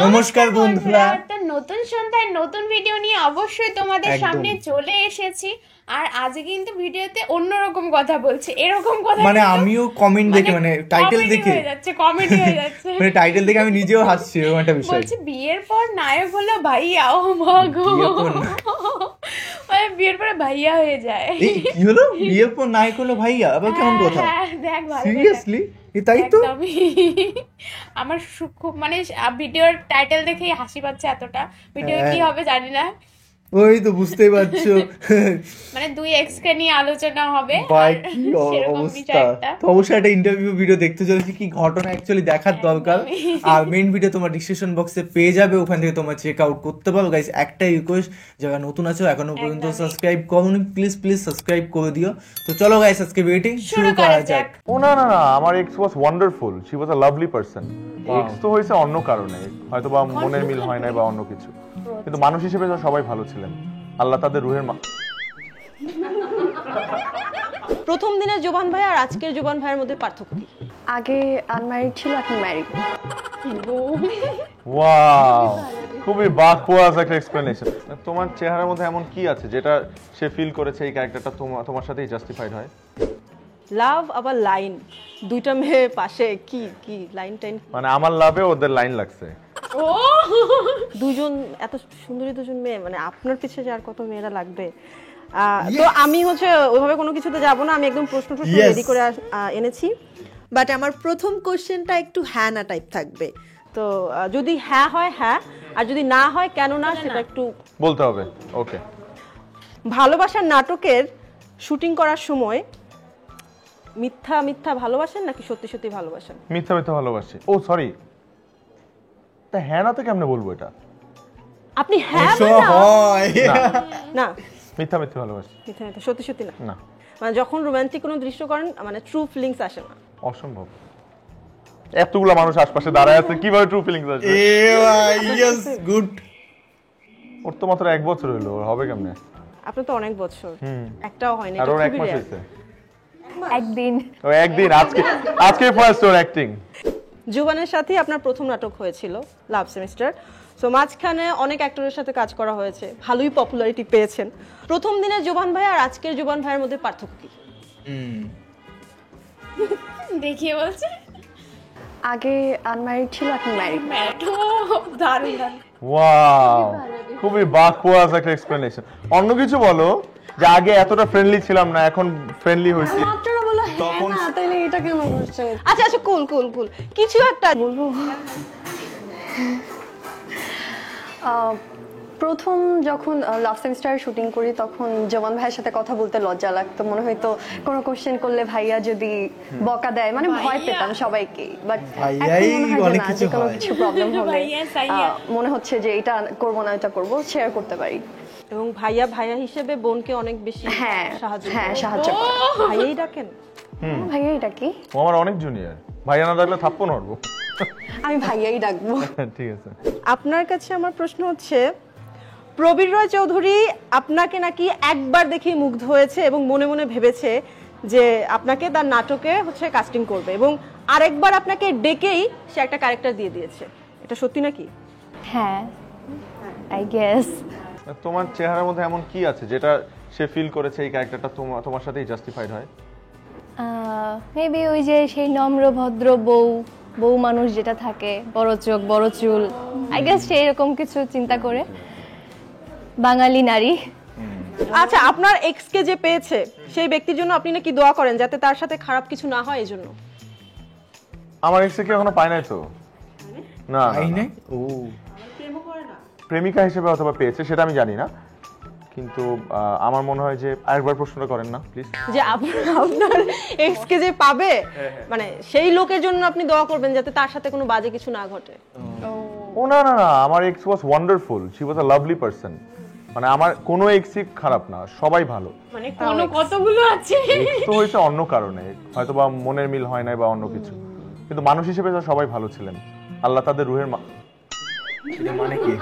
নমস্কার বন্ধুরা, একটা নতুন সন্ধ্যায় নতুন ভিডিও নিয়ে অবশ্যই তোমাদের সামনে চলে এসেছি। আর আজকে কিন্তু ভিডিওতে অন্যরকম কথা বলছে, এরকম কথা মানে আমিও কমেন্ট দেখে মানে টাইটেল দেখে কমেডি হয়ে যাচ্ছে মানে টাইটেল দেখে আমি নিজেও হাসছি এরকম একটা বিষয়। বলছে বিয়ের পর নায়ক হলো ভাইয়া। ও মাগো, মানে বিয়ের পরে ভাইয়া হয়ে যায়। এই কি হলো, বিয়ের পর নায়ক হলো ভাইয়া? আবার কেমন কথা? দেখ ভালো, সিরিয়াসলি তাই তো? আমার খুব মানে ভিডিওর টাইটেল দেখেই হাসি পাচ্ছে এতটা। ভিডিও কি হবে জানি না, ওই তো বুঝতেই পারছো। মানে দুই এক্স কে নিয়ে আলোচনা হবে। ভাই কি অবস্থা। তো অবশ্যই একটা ইন্টারভিউ ভিডিও দেখতে চলেছি, কি ঘটনা অ্যাকচুয়ালি দেখার দরকার। আর মেইন ভিডিও তোমার ডিসক্রিপশন বক্সে পেয়ে যাবে, ওখান থেকে তোমরা চেক আউট করতে পারো। গাইস একটাই রিকোয়েস্ট, যারা নতুন আছো এখনো পর্যন্ত সাবস্ক্রাইব করোনি, প্লিজ সাবস্ক্রাইব করে দিও। তো চলো গাইস আজকে ভিডিও শুরু করা যাক। ও না না না, আমার x was wonderful, she was a lovely person. X তো হয়েছে অন্য কারণে, হয়তো বা মনের মিল হয় নাই বা অন্য কিছু, কিন্তু মানুষ হিসেবে তো সবাই ভালো ছিলেন। আল্লাহ তাদের রুহের প্রথম দিনের জোবান ভাই আর আজকের জোবান ভাইয়ের মধ্যে পার্থক্য কি? আগে আনম্যারিড ছিল, এখন ম্যারিড। ওয়াও, খুবই বাকওয়াজ একটা এক্সপ্লেনেশন। তোমার চেহারার মধ্যে এমন কি আছে যেটা সে ফিল করেছে এই ক্যারেক্টারটা তোমার সাথেই জাস্টিফাইড হয়? লাভ আবার লাইন, দুইটা মেয়ে পাশে, কি কি লাইন টাইন, মানে আমার লাভে ওদের লাইন লাগছে। ও দুজন এত সুন্দরী দুজন মেয়ে, মানে আপনার পিছনে আর কত মেয়েরা লাগবে। তো আমি হচ্ছে ওইভাবে কোনো কিছুতে যাব না, আমি একদম প্রশ্ন রেডি করে এনেছি। বাট আমার প্রথম কোশ্চেনটা একটু হ্যাঁ না টাইপ থাকবে। তো যদি হ্যাঁ হয় হ্যাঁ, আর যদি না হয় কেন না সেটা একটু বলতে হবে। ওকে। ভালোবাসার নাটকের শুটিং করার সময় মিথ্যা মিথ্যা ভালোবাসেন নাকি সত্যি সত্যি ভালোবাসেন? মিথ্যা মিথ্যা ভালোবাসি। ও সরি, তা হ্যাঁ না তো কেমনে বলবো এটা? আপনি হ্যাঁ না, মিথ্যা মিথ্যা ভালোবাসি। মিথ্যা মিথ্যা, সত্যি সত্যি না। না, মানে যখন রোমান্টিক কোনো দৃশ্য করেন মানে ট্রু ফিলিংস আসে না? অসম্ভব। এতগুলা মানুষ আশপাশে দাঁড়ায় আছে, কিভাবে ট্রু ফিলিংস আসবে? এ ভাই ইয়েস গুড। ওর তো মাত্র 1 বছর হলো, ওর হবে কেমনে? আপনার তো অনেক বছর, একটাও হয়নি। আর ওর 1 মাস হয়েছে। একদিন ও একদিন, আজকে ফার্স্ট ওর অ্যাক্টিং। জুবানের সাথে আপনার প্রথম নাটক হয়েছিল লাভ সেমিস্টার। সো মাঝখানে অনেক অ্যাক্টরের সাথে কাজ করা হয়েছে, ভালোই পপুলারিটি পেয়েছেন। প্রথম দিনের জোবান ভাই আর আজকের জোবান ভাইয়ের মধ্যে পার্থক্য কি? দেখিয়ে বলছে আগে আনম্যারিড ছিল, এখন ম্যারিড। দারুণ। ওয়াও, খুবই বাকওয়াজ একটা এক্সপ্লেনেশন। অন্য কিছু বলো, যে আগে এতটা ফ্রেন্ডলি ছিলাম না, এখন ফ্রেন্ডলি হইছি। আপনারা বলো হ্যাঁ না, তাইলে এটা কেমন করছে? আচ্ছা আচ্ছা, কুল কুল কুল, কিছু একটা বলবো। প্রথম যখন লাভ সেমিস্টার শুটিং করি তখন জোবান ভাইয়ের সাথে কথা বলতে লজ্জা লাগতো, মনে হয়তো কোনো কোশ্চেন করলে ভাইয়া যদি বকা দেয়, মানে ভয় পেতাম সবাইকে। বাট কোনো কিছু প্রবলেম হলে মনে হচ্ছে যে এটা করবো না, এটা করবো, শেয়ার করতে পারি। এবং ভাইয়া ভাইয়া হিসেবে বোনকে অনেক বেশি সাহায্য করে। ভাইয়াই ডাকেন? ভাইয়াই ডাকি। ও আমার অনেক জুনিয়র, ভাইয়া না ডাকলে থাপ্পড় মারবো। আমি ভাইয়াই ডাকবো। ঠিক আছে। আপনার কাছে আমার প্রশ্ন হচ্ছে, প্রবীর রয় চৌধুরী আপনাকে নাকি একবার দেখেই মুগ্ধ হয়েছে এবং মনে মনে ভেবেছে যে আপনাকে তার নাটকে হচ্ছে কাস্টিং করবে, এবং আরেকবার আপনাকে ডেকেই সে একটা ক্যারেক্টার দিয়ে দিয়েছে, এটা সত্যি নাকি? হ্যাঁ, আই গেস। তোমার চেহারার মধ্যে এমন কি আছে যেটা সে ফিল করেছে এই ক্যারেক্টারটা তোমার সাথেই জাস্টিফাইড হয়? মেবি ওই যে সেই নম্র ভদ্র বউ মানুষ যেটা থাকে, বড় চোখ বড় চুল, আই গেস সেই রকম কিছু চিন্তা করে বাঙালি নারী। আচ্ছা, আপনার এক্স কে যে পেয়েছে সেই ব্যক্তির জন্য আপনি নাকি দোয়া করেন যাতে তার সাথে খারাপ কিছু না হয়, এজন্য? আমার এক্স কে এখনো পাই নাই তো। না না, ও প্রেমিকা হিসেবে অথবা পেয়েছে সেটা আমি জানি না, কিন্তু আমার মনে হয় যে আরেকবার প্রশ্নটা করেন না প্লিজ। যে আপনার এক্স কে যে পাবে, মানে সেই লোকের জন্য আপনি দোয়া করবেন যাতে তার সাথে কোনো বাজে কিছু না ঘটে? ও না না না, আমার x was wonderful, she was a lovely person. মানে আমার কোনো এক্সই খারাপ না, সবাই ভালো। মানে কোনো কতগুলো আছে, এক্স তো হয়েছে অন্য কারণে, হয়তো বা মনের মিল হয় নাই বা অন্য কিছু, কিন্তু মানুষ হিসেবে তো সবাই ভালো ছিলেন। আল্লাহ তাদের রুহের মানে কি?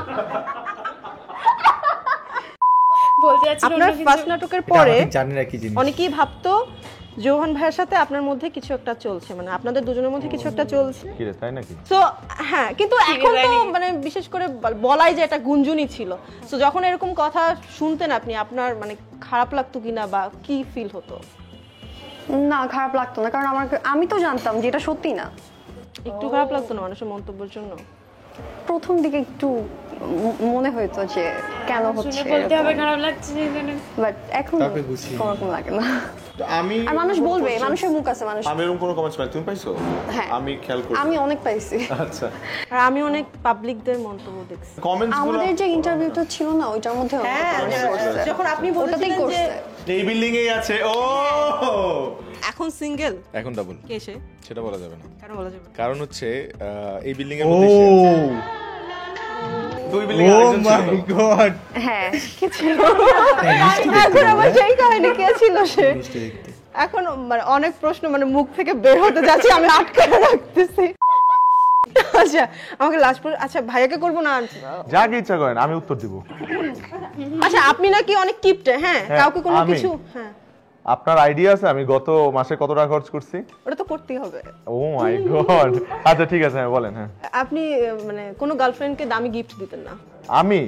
আপনার ফার্স্ট নাটকের পরে জানি না কি জিনিস। অনেকেই ভাবতো জোহান ভাইয়ের সাথে আপনার মধ্যে কিছু একটা চলছে, মানে আপনাদের দুজনের মধ্যে কিছু একটা চলছে। কি রে, তাই নাকি? তো হ্যাঁ, কিন্তু এখন তো মানে বিশেষ করে বলাই যে এটা গুঞ্জনই ছিল। তো যখন এরকম কথা শুনতেন আপনি, আপনার মানে খারাপ লাগতো কিনা বা কি ফিল হতো? না, খারাপ লাগতো না, কারণ আমি তো জানতাম যে এটা সত্যি না। একটু খারাপ লাগতো না মানুষের মন্তব্যের জন্য? প্রথম দিকে একটু মনে হইতো যে কেন হচ্ছে, বলতে হবে খারাপ লাগছে, বাট এখন কোনোরকম লাগে না। আমি আর মানুষ বলবে, মানুষের মুখ আছে, মানুষ। আমি এরকম কোনো কমেন্টস পাই, তুমি পাইছো? হ্যাঁ, আমি খেয়াল করি, আমি অনেক পাইছি। আচ্ছা, আর আমি অনেক পাবলিকদের মন্তব্য দেখছি। কমেন্টস গুলো আমাদের যে ইন্টারভিউটা ছিল না, ওইটার মধ্যে যখন আপনি ওটাতেই বলতেন করছে। যে এই বিল্ডিং এই আছে। ও এখন সিঙ্গেল, এখন ডাবল, কে সে? সেটা বলা যাবে না। কেন বলা যাবে? কারণ হচ্ছে এই বিল্ডিং এর ও মধ্যে দুই বিল্ডিং ও আরেকজন মাই ছিল। গড, হ্যাঁ, কে ছিল? এখন আবার সেই কাহিনী, কে ছিল সে? এখন মানে অনেক প্রশ্ন মানে মুখ থেকে বের হতে যাচ্ছে, আমি আটকায় রাখতেছি। আচ্ছা, আমাকে লাস্ট আচ্ছা ভাইয়াকে করবো না? যা কি ইচ্ছা করেন, আমি উত্তর দিব। আচ্ছা, আপনি নাকি অনেক কিপটে, হ্যাঁ, কাউকে কোনো আমি? কিছু, হ্যাঁ, আপনার আইডিয়া আছে আমি গত মাসে কত টাকা খরচ করছি? ওটা তো করতেই হবে। ও মাই গড, আচ্ছা ঠিক আছে, হ্যাঁ বলেন। হ্যাঁ, আপনি মানে কোনো গার্লফ্রেন্ডকে দামি গিফট দিতেন না? আমি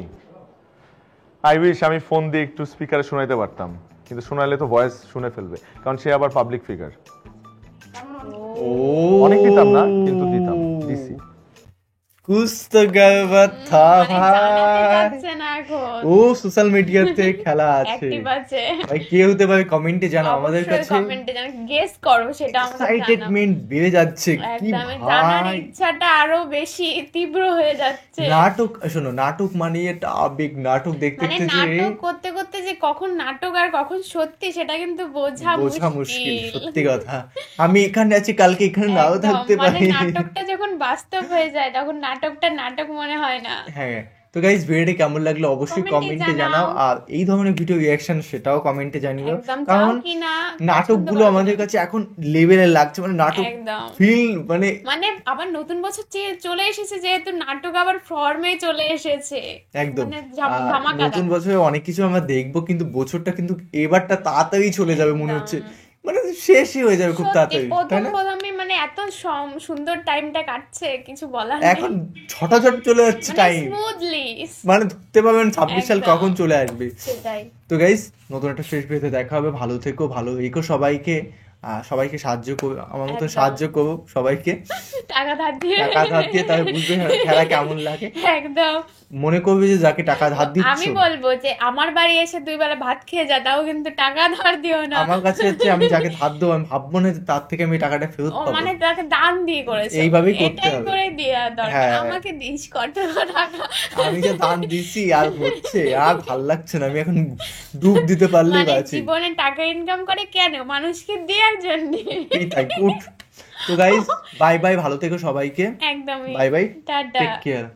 আমি ফোন দিয়ে একটু স্পিকারে শোনাইতে পারতাম, কিন্তু শোনাইলে তো ভয়েস শুনে ফেলবে, কারণ সে আবার পাবলিক ফিগার। অনেক দিতাম না, কিন্তু দিতাম, দিছি। कुछ तो गड़बड़ था ভাই। যাচ্ছে না এখন, ও সোশ্যাল মিডিয়াতে খেলা আছে অ্যাক্টিভ আছে। ভাই, কে হতে পারে কমেন্টে জানাও আমাদের কাছে। কমেন্টে জানাও, গেস করো, সেটা আমরা জানাবো। এক্সাইটেডমেন্ট বেড়ে যাচ্ছে কি একদম জানার ভাই। ইচ্ছাটা আরো বেশি তীব্র হয়ে যাচ্ছে। নাটক, শোনো, নাটক মানে এটা আবেগ, নাটক দেখতে মানে দেখতে যে নাটক করতে করতে যে কখন নাটক আর কখন সত্যি সেটা কিন্তু বোঝা মুশকিল, সত্যি কথা। আমি এখানে আছি, কালকে এখানে নাও একদম, থাকতে মানে পারি। নাটকটা যখন বাস্তব হয়ে যায় তখন নাটকটা নাটক মনে হয় না। হ্যাঁ, তো গাইস ভিডিওটা কেমন লাগলো অবশ্যই Comment এ কমেন্টে জানাও। জানাও, আর এই ধরনের ভিডিও রিঅ্যাকশন সেটাও কমেন্টে জানিও, একদম, কারণ চাও কিনা নাটকগুলো আমাদের কাছে এখন লেভেলে লাগছে, মানে নাটক একদম। ফিল মানে মানে আবার নতুন বছর চলে এসেছে, যেহেতু নাটক আবার ফর্মে চলে এসেছে একদম। মানে আর ধামাকাদার। নতুন বছরে অনেক কিছু আমরা দেখবো, কিন্তু বছরটা কিন্তু এবারটা তাড়াতাড়ি চলে যাবে মনে হচ্ছে, মানে শেষই হয়ে যাবে খুব সত্যি, তাড়াতাড়ি, তাই না? প্রথমে মানে এত সুন্দর টাইমটা কাটছে, কিছু বলার এখন ছটাছট চলে যাচ্ছে টাইম, স্মুথলি, মানে ধরতে পারবেন 26 সাল একদম। কখন চলে আসবে। সেটাই। তো গাইস, নতুন একটা শেষ ভিডিওতে দেখা হবে, ভালো থেকো, ভালো রেখো সবাইকে, সবাইকে সাহায্য করো, আমার মতন একদম। সাহায্য করো সবাইকে, টাকা ধার দিয়ে, টাকা ধার দিয়ে, তাহলে বুঝবে খেলা কেমন লাগে, একদম। মনে করবে যে যাকে টাকা ধার দিচ্ছ। আমি বলবো যে আমার বাড়ি এসে 2 বেলা ভাত খেয়ে যা, তাও কিন্তু টাকা ধার দিও না। আমার কাছে হচ্ছে আমি যাকে ধার দেবো আমি ভাববো না যে তার থেকে আমি টাকাটা ফেরত ও পাবো, মানে তাকে দান দিয়ে করেছে, এইভাবেই করতে এটাই হবে। করে দেওয়া দরকার। হ্যাঁ। আমাকে দিস কত টাকা, আমি যে দান দিছি আর হচ্ছে আর ভাল লাগছে না, আমি এখন ডুব দিতে পারলেই মানে বাঁচি। জীবনে টাকা ইনকাম করে কেন? মানুষকে দেওয়ার জন্য। এই তাই, উঠ। তো গাইস, বাই বাই, ভালো থেকো সবাইকে, একদমই। Bye bye, tata. Take care.